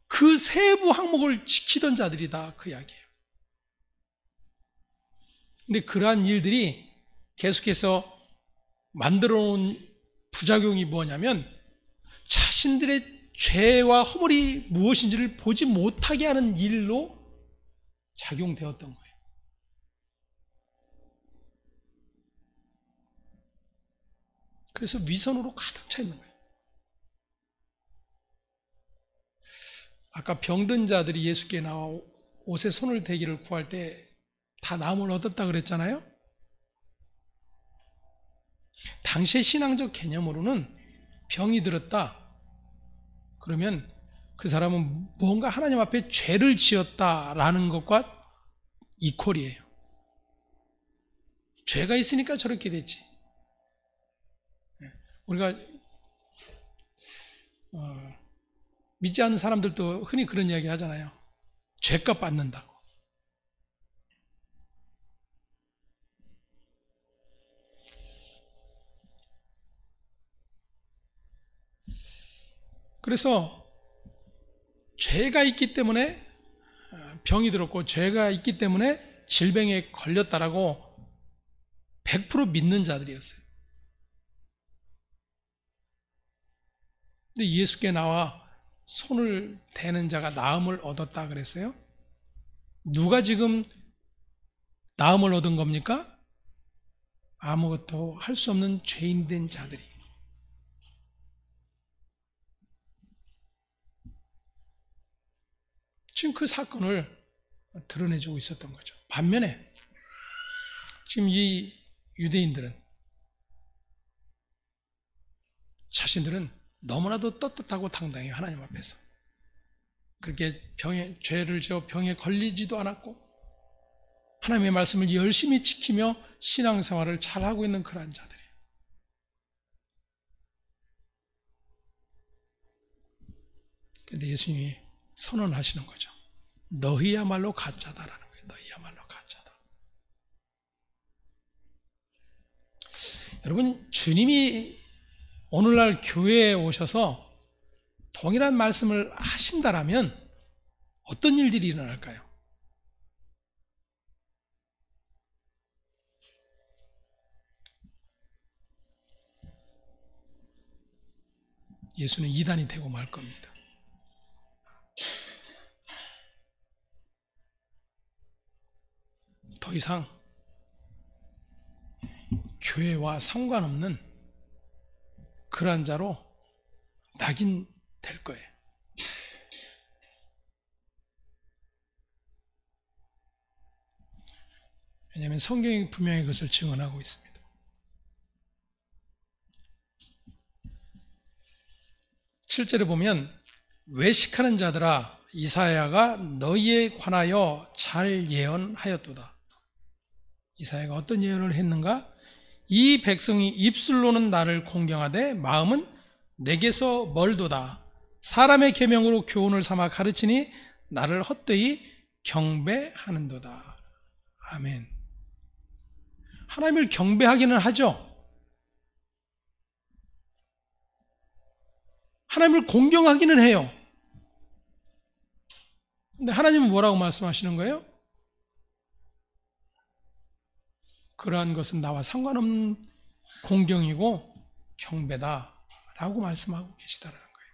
그 세부 항목을 지키던 자들이다, 그 이야기예요. 근데 그러한 일들이 계속해서 만들어 놓은 부작용이 뭐냐면 자신들의 죄와 허물이 무엇인지를 보지 못하게 하는 일로 작용되었던 거예요. 그래서 위선으로 가득 차 있는 거예요. 아까 병든 자들이 예수께 나와 옷에 손을 대기를 구할 때 다 나음을 얻었다 그랬잖아요. 당시의 신앙적 개념으로는 병이 들었다 그러면 그 사람은 무언가 하나님 앞에 죄를 지었다라는 것과 이퀄이에요. 죄가 있으니까 저렇게 됐지. 우리가 믿지 않는 사람들도 흔히 그런 이야기 하잖아요. 죄값 받는다고. 그래서 죄가 있기 때문에 병이 들었고 죄가 있기 때문에 질병에 걸렸다라고 100% 믿는 자들이었어요. 근데 예수께 나와 손을 대는 자가 나음을 얻었다 그랬어요. 누가 지금 나음을 얻은 겁니까? 아무것도 할 수 없는 죄인된 자들이. 지금 그 사건을 드러내주고 있었던 거죠. 반면에 지금 이 유대인들은 자신들은 너무나도 떳떳하고 당당해요. 하나님 앞에서. 그렇게 죄를 지어 병에 걸리지도 않았고 하나님의 말씀을 열심히 지키며 신앙생활을 잘하고 있는 그러한 자들이. 그런데 예수님이 선언하시는 거죠. 너희야말로 가짜다라는 거예요. 너희야말로 가짜다. 여러분, 주님이 오늘날 교회에 오셔서 동일한 말씀을 하신다라면 어떤 일들이 일어날까요? 예수는 이단이 되고 말 겁니다. 더 이상 교회와 상관없는 그러한 자로 낙인될 거예요. 왜냐하면 성경이 분명히 그것을 증언하고 있습니다. 실제로 보면 외식하는 자들아 이사야가 너희에 관하여 잘 예언하였도다. 이사야가 어떤 예언을 했는가? 이 백성이 입술로는 나를 공경하되 마음은 내게서 멀도다. 사람의 계명으로 교훈을 삼아 가르치니 나를 헛되이 경배하는도다. 아멘. 하나님을 경배하기는 하죠. 하나님을 공경하기는 해요. 근데 하나님은 뭐라고 말씀하시는 거예요? 그러한 것은 나와 상관없는 공경이고 경배다라고 말씀하고 계시다라는 거예요.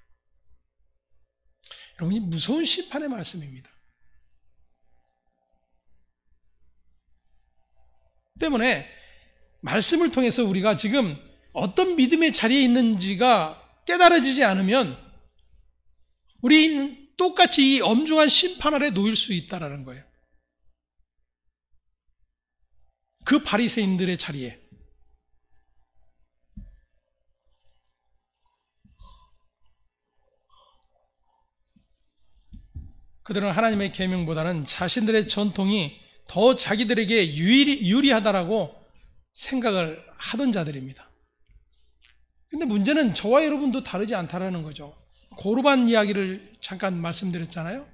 여러분, 이 무서운 심판의 말씀입니다. 때문에 말씀을 통해서 우리가 지금 어떤 믿음의 자리에 있는지가 깨달아지지 않으면 우리는 똑같이 이 엄중한 심판 아래 놓일 수 있다는 거예요. 그 바리새인들의 자리에. 그들은 하나님의 계명보다는 자신들의 전통이 더 자기들에게 유리하다라고 생각을 하던 자들입니다. 근데 문제는 저와 여러분도 다르지 않다라는 거죠. 고르반 이야기를 잠깐 말씀드렸잖아요.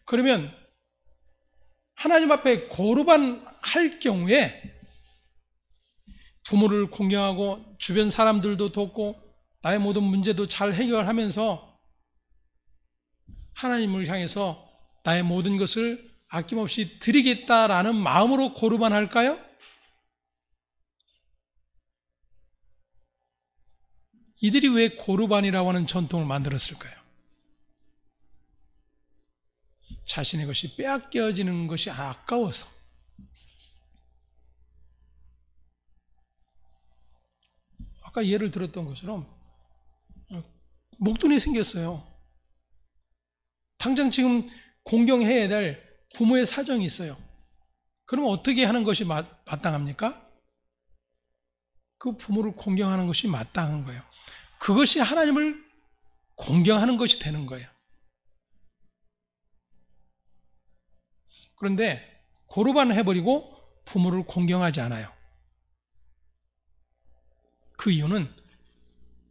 그러면 하나님 앞에 고르반 할 경우에 부모를 공경하고 주변 사람들도 돕고 나의 모든 문제도 잘 해결하면서 하나님을 향해서 나의 모든 것을 아낌없이 드리겠다라는 마음으로 고르반 할까요? 이들이 왜 고르반이라고 하는 전통을 만들었을까요? 자신의 것이 빼앗겨지는 것이 아까워서. 아까 예를 들었던 것처럼 목돈이 생겼어요. 당장 지금 공경해야 될 부모의 사정이 있어요. 그럼 어떻게 하는 것이 마땅합니까? 그 부모를 공경하는 것이 마땅한 거예요. 그것이 하나님을 공경하는 것이 되는 거예요. 그런데 고르반을 해버리고 부모를 공경하지 않아요. 그 이유는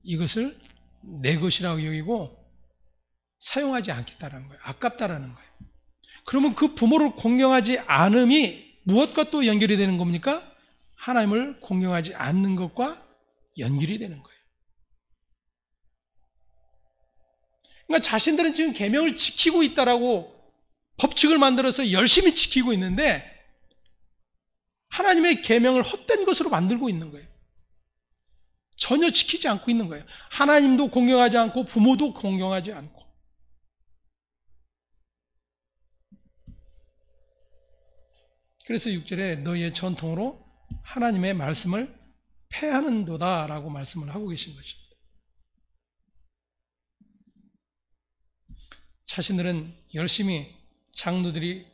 이것을 내 것이라고 여기고 사용하지 않겠다라는 거예요. 아깝다라는 거예요. 그러면 그 부모를 공경하지 않음이 무엇과 또 연결이 되는 겁니까? 하나님을 공경하지 않는 것과 연결이 되는 거예요. 그러니까 자신들은 지금 계명을 지키고 있다라고 법칙을 만들어서 열심히 지키고 있는데 하나님의 계명을 헛된 것으로 만들고 있는 거예요. 전혀 지키지 않고 있는 거예요. 하나님도 공경하지 않고 부모도 공경하지 않고. 그래서 6절에 너희의 전통으로 하나님의 말씀을 폐하는도다 라고 말씀을 하고 계신 것입니다. 자신들은 열심히 장로들이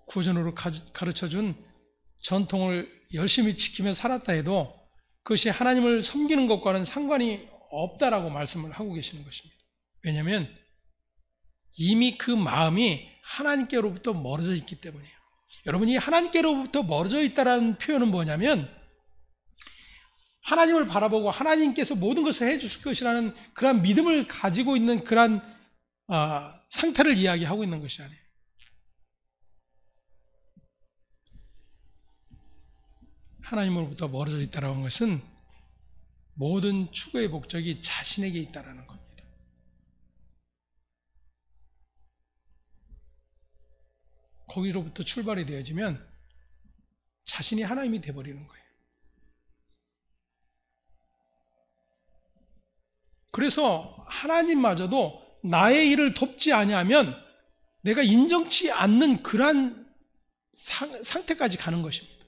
구전으로 가르쳐준 전통을 열심히 지키며 살았다 해도 그것이 하나님을 섬기는 것과는 상관이 없다라고 말씀을 하고 계시는 것입니다. 왜냐하면 이미 그 마음이 하나님께로부터 멀어져 있기 때문이에요. 여러분이 하나님께로부터 멀어져 있다는 표현은 뭐냐면 하나님을 바라보고 하나님께서 모든 것을 해주실 것이라는 그런 믿음을 가지고 있는 그런 상태를 이야기하고 있는 것이 아니에요. 하나님으로부터 멀어져 있다는 것은 모든 추구의 목적이 자신에게 있다는 겁니다. 거기로부터 출발이 되어지면 자신이 하나님이 되어버리는 거예요. 그래서 하나님마저도 나의 일을 돕지 아니하면 내가 인정치 않는 그러한 상태까지 가는 것입니다.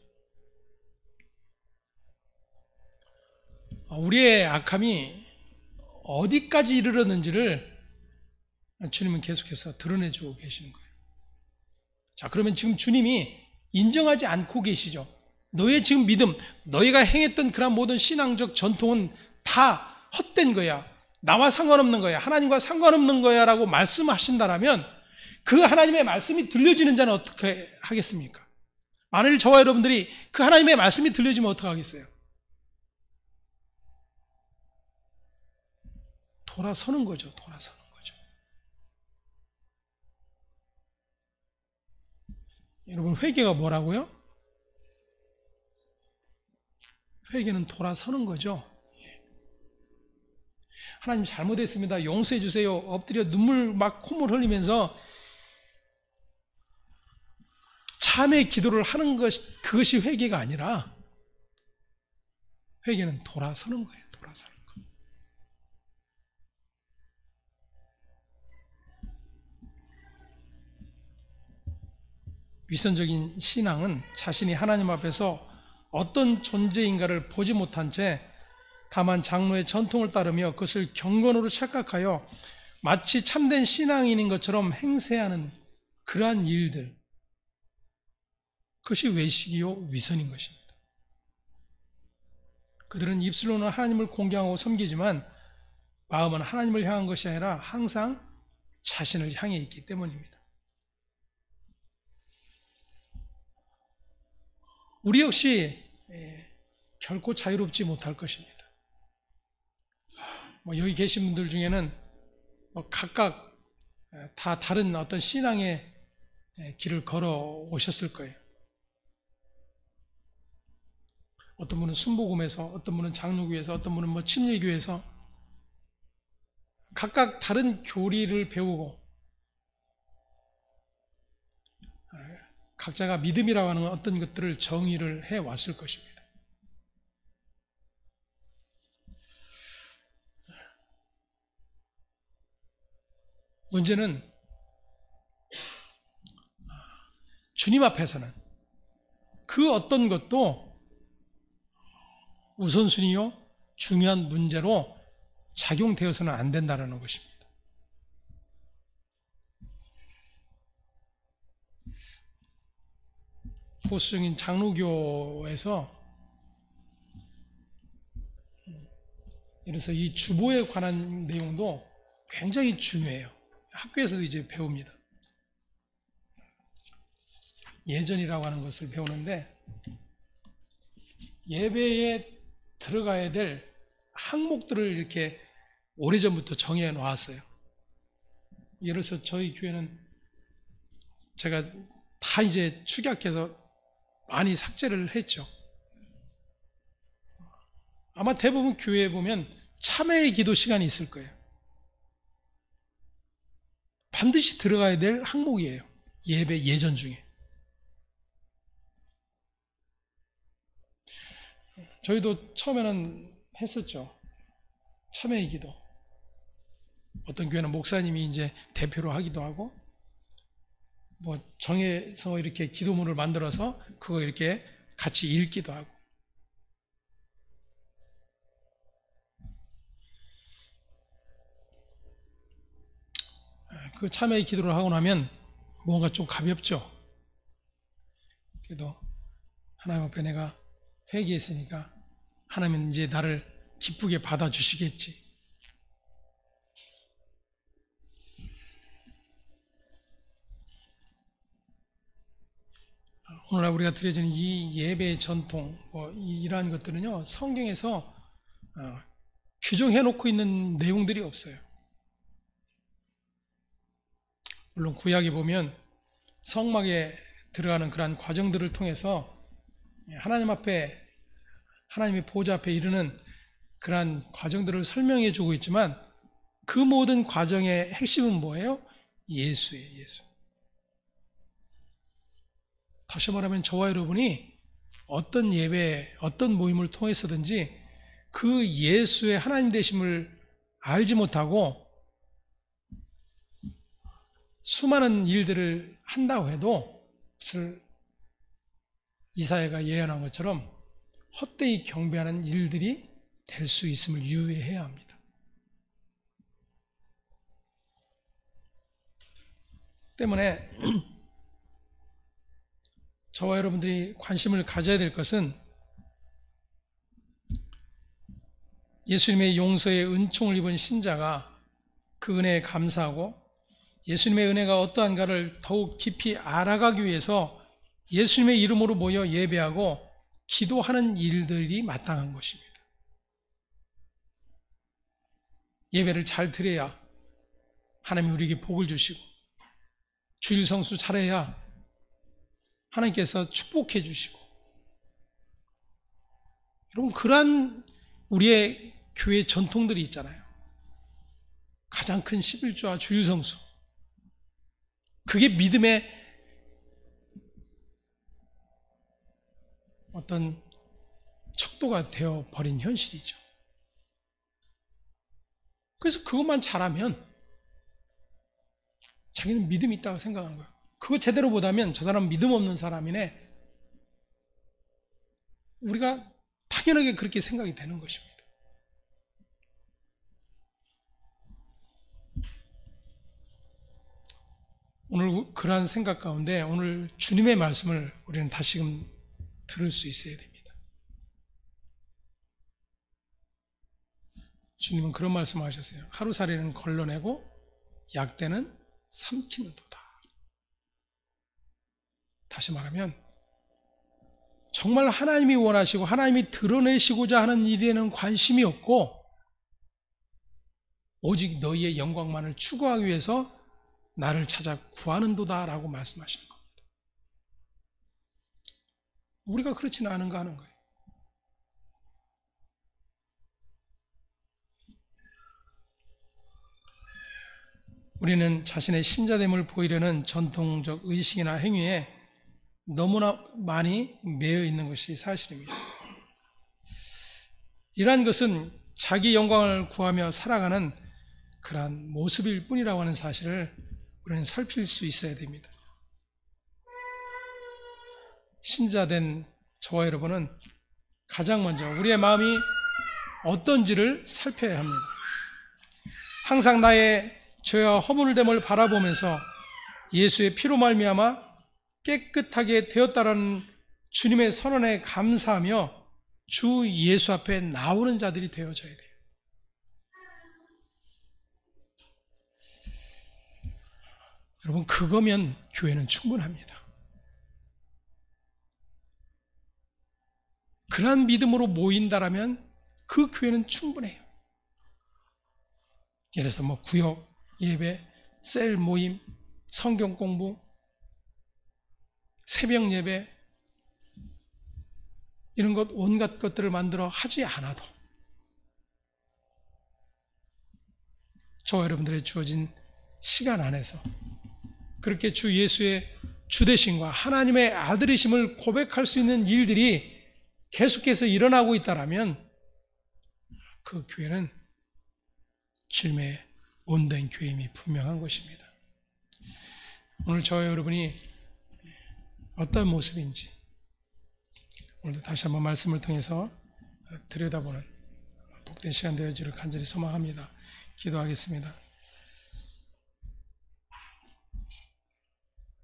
우리의 악함이 어디까지 이르렀는지를 주님은 계속해서 드러내주고 계시는 거예요. 자, 그러면 지금 주님이 인정하지 않고 계시죠. 너의 지금 믿음, 너희가 행했던 그런 모든 신앙적 전통은 다 헛된 거야. 나와 상관없는 거야. 하나님과 상관없는 거야 라고 말씀하신다라면 그 하나님의 말씀이 들려지는 자는 어떻게 하겠습니까? 만일 저와 여러분들이 그 하나님의 말씀이 들려지면 어떻게 하겠어요? 돌아서는 거죠. 돌아서는 거죠. 여러분, 회개가 뭐라고요? 회개는 돌아서는 거죠. 하나님 잘못했습니다. 용서해 주세요. 엎드려 눈물 막 콧물 흘리면서 참의 기도를 하는 그것이 회개가 아니라 회개는 돌아서는 거예요. 돌아서는 거. 위선적인 신앙은 자신이 하나님 앞에서 어떤 존재인가를 보지 못한 채 다만 장로의 전통을 따르며 그것을 경건으로 착각하여 마치 참된 신앙인인 것처럼 행세하는 그러한 일들, 그것이 외식이요 위선인 것입니다. 그들은 입술로는 하나님을 공경하고 섬기지만 마음은 하나님을 향한 것이 아니라 항상 자신을 향해 있기 때문입니다. 우리 역시 결코 자유롭지 못할 것입니다. 여기 계신 분들 중에는 각각 다 다른 어떤 신앙의 길을 걸어 오셨을 거예요. 어떤 분은 순복음에서, 어떤 분은 장로교에서, 어떤 분은 침례교에서 각각 다른 교리를 배우고 각자가 믿음이라고 하는 어떤 것들을 정의를 해 왔을 것입니다. 문제는 주님 앞에서는 그 어떤 것도 우선순위요 중요한 문제로 작용되어서는 안 된다는 것입니다. 보수적인 장로교에서 예를 들어서 이 주보에 관한 내용도 굉장히 중요해요. 학교에서도 이제 배웁니다. 예전이라고 하는 것을 배우는데 예배에 들어가야 될 항목들을 이렇게 오래전부터 정해 놓았어요. 예를 들어서 저희 교회는 제가 다 이제 축약해서 많이 삭제를 했죠. 아마 대부분 교회에 보면 참회의 기도 시간이 있을 거예요. 반드시 들어가야 될 항목이에요. 예배 예전 중에. 저희도 처음에는 했었죠. 참회의 기도. 어떤 교회는 목사님이 이제 대표로 하기도 하고, 정해서 이렇게 기도문을 만들어서 그거 이렇게 같이 읽기도 하고. 그 참회의 기도를 하고 나면 뭔가 좀 가볍죠. 그래도 하나님 앞에 내가 회개했으니까 하나님은 이제 나를 기쁘게 받아주시겠지. 오늘날 우리가 드려지는 이 예배의 전통, 이러한 것들은요, 성경에서 규정해 놓고 있는 내용들이 없어요. 물론 구약에 보면 성막에 들어가는 그러한 과정들을 통해서 하나님 앞에 하나님의 보좌 앞에 이르는 그러한 과정들을 설명해 주고 있지만 그 모든 과정의 핵심은 뭐예요? 예수예요. 예수. 다시 말하면 저와 여러분이 어떤 예배, 어떤 모임을 통해서든지 그 예수의 하나님 되심을 알지 못하고 수많은 일들을 한다고 해도 그것을 이사야가 예언한 것처럼 헛되이 경배하는 일들이 될 수 있음을 유의해야 합니다. 때문에 저와 여러분들이 관심을 가져야 될 것은 예수님의 용서의 은총을 입은 신자가 그 은혜에 감사하고 예수님의 은혜가 어떠한가를 더욱 깊이 알아가기 위해서 예수님의 이름으로 모여 예배하고 기도하는 일들이 마땅한 것입니다. 예배를 잘 드려야 하나님이 우리에게 복을 주시고 주일 성수 잘해야 하나님께서 축복해 주시고 여러분 그러한 우리의 교회 전통들이 있잖아요. 가장 큰 11조와 주일 성수 그게 믿음의 어떤 척도가 되어버린 현실이죠. 그래서 그것만 잘하면 자기는 믿음이 있다고 생각하는 거예요. 그거 제대로 못하면 저 사람은 믿음 없는 사람이네. 우리가 당연하게 그렇게 생각이 되는 것입니다. 오늘 그러한 생각 가운데 오늘 주님의 말씀을 우리는 다시금 들을 수 있어야 됩니다. 주님은 그런 말씀을 하셨어요. 하루살이는 걸러내고 약대는 삼키는도다. 다시 말하면 정말 하나님이 원하시고 하나님이 드러내시고자 하는 일에는 관심이 없고 오직 너희의 영광만을 추구하기 위해서 나를 찾아 구하는도다 라고 말씀하시는 겁니다. 우리가 그렇지는 않은가 하는 거예요. 우리는 자신의 신자됨을 보이려는 전통적 의식이나 행위에 너무나 많이 매여 있는 것이 사실입니다. 이러한 것은 자기 영광을 구하며 살아가는 그러한 모습일 뿐이라고 하는 사실을 우리는 살필 수 있어야 됩니다. 신자된 저와 여러분은 가장 먼저 우리의 마음이 어떤지를 살펴야 합니다. 항상 나의 죄와 허물됨을 바라보면서 예수의 피로 말미암아 깨끗하게 되었다라는 주님의 선언에 감사하며 주 예수 앞에 나오는 자들이 되어져야 돼요. 여러분 그거면 교회는 충분합니다. 그러한 믿음으로 모인다라면 그 교회는 충분해요. 예를 들어서 뭐 구역, 예배, 셀 모임, 성경 공부, 새벽 예배 이런 것 온갖 것들을 만들어 하지 않아도 저와 여러분들의 주어진 시간 안에서 그렇게 주 예수의 주되심과 하나님의 아들이심을 고백할 수 있는 일들이 계속해서 일어나고 있다면 그 교회는 주님의 온된 교회임이 분명한 것입니다. 오늘 저와 여러분이 어떤 모습인지 오늘도 다시 한번 말씀을 통해서 들여다보는 복된 시간 되어지를 간절히 소망합니다. 기도하겠습니다.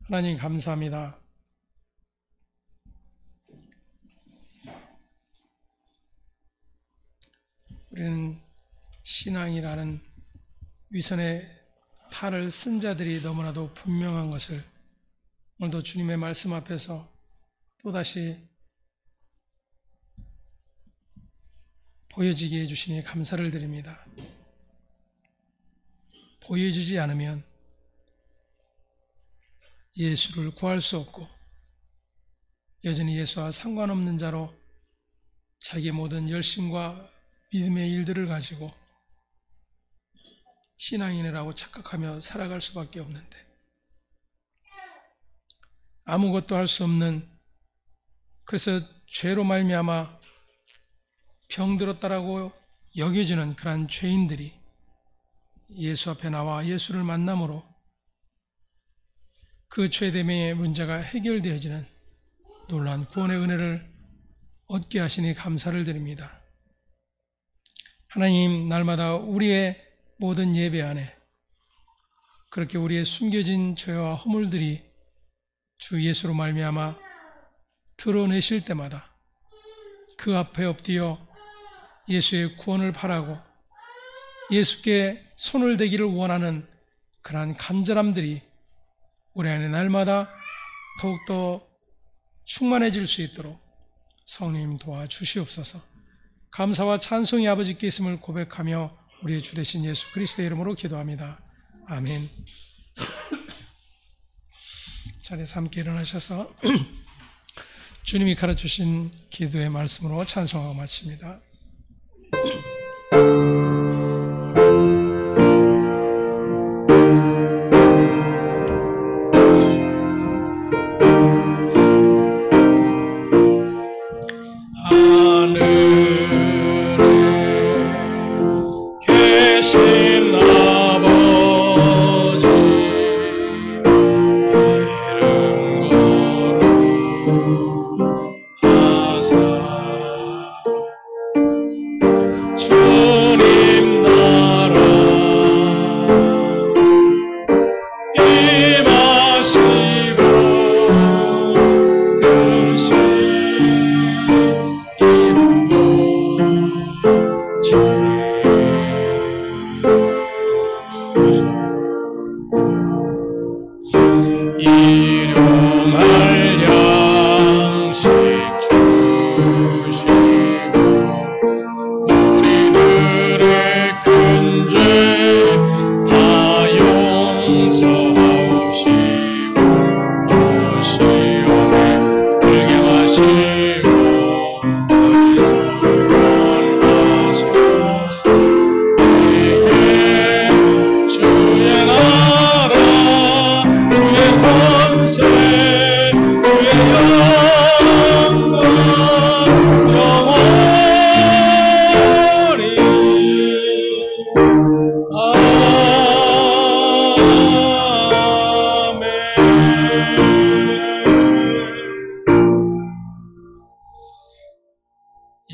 하나님 감사합니다. 우리는 신앙이라는 위선의 탈을 쓴 자들이 너무나도 분명한 것을 오늘도 주님의 말씀 앞에서 또다시 보여지게 해주시니 감사를 드립니다. 보여지지 않으면 예수를 구할 수 없고 여전히 예수와 상관없는 자로 자기의 모든 열심과 믿음의 일들을 가지고 신앙인이라고 착각하며 살아갈 수밖에 없는데, 아무것도 할 수 없는, 그래서 죄로 말미암아 병들었다라고 여겨지는 그러한 죄인들이 예수 앞에 나와 예수를 만남으로 그 죄됨의 문제가 해결되어지는 놀라운 구원의 은혜를 얻게 하시니 감사를 드립니다. 하나님, 날마다 우리의 모든 예배 안에 그렇게 우리의 숨겨진 죄와 허물들이 주 예수로 말미암아 드러내실 때마다 그 앞에 엎드려 예수의 구원을 바라고 예수께 손을 대기를 원하는 그러한 간절함들이 우리 안에 날마다 더욱더 충만해질 수 있도록 성령님 도와주시옵소서. 감사와 찬송이 아버지께 있음을 고백하며 우리의 주 되신 예수 그리스도의 이름으로 기도합니다. 아멘. 자리에서 함께 일어나셔서 주님이 가르쳐주신 기도의 말씀으로 찬송하고 마칩니다.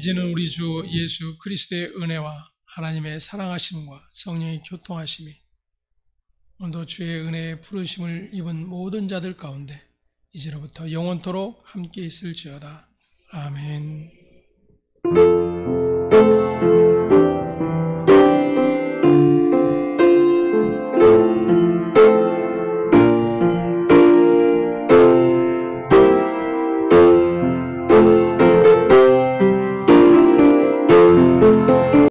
이제는 우리 주 예수 그리스도의 은혜와 하나님의 사랑하심과 성령의 교통하심이 오늘도 주의 은혜의 부르심을 입은 모든 자들 가운데 이제로부터 영원토록 함께 있을지어다. 아멘.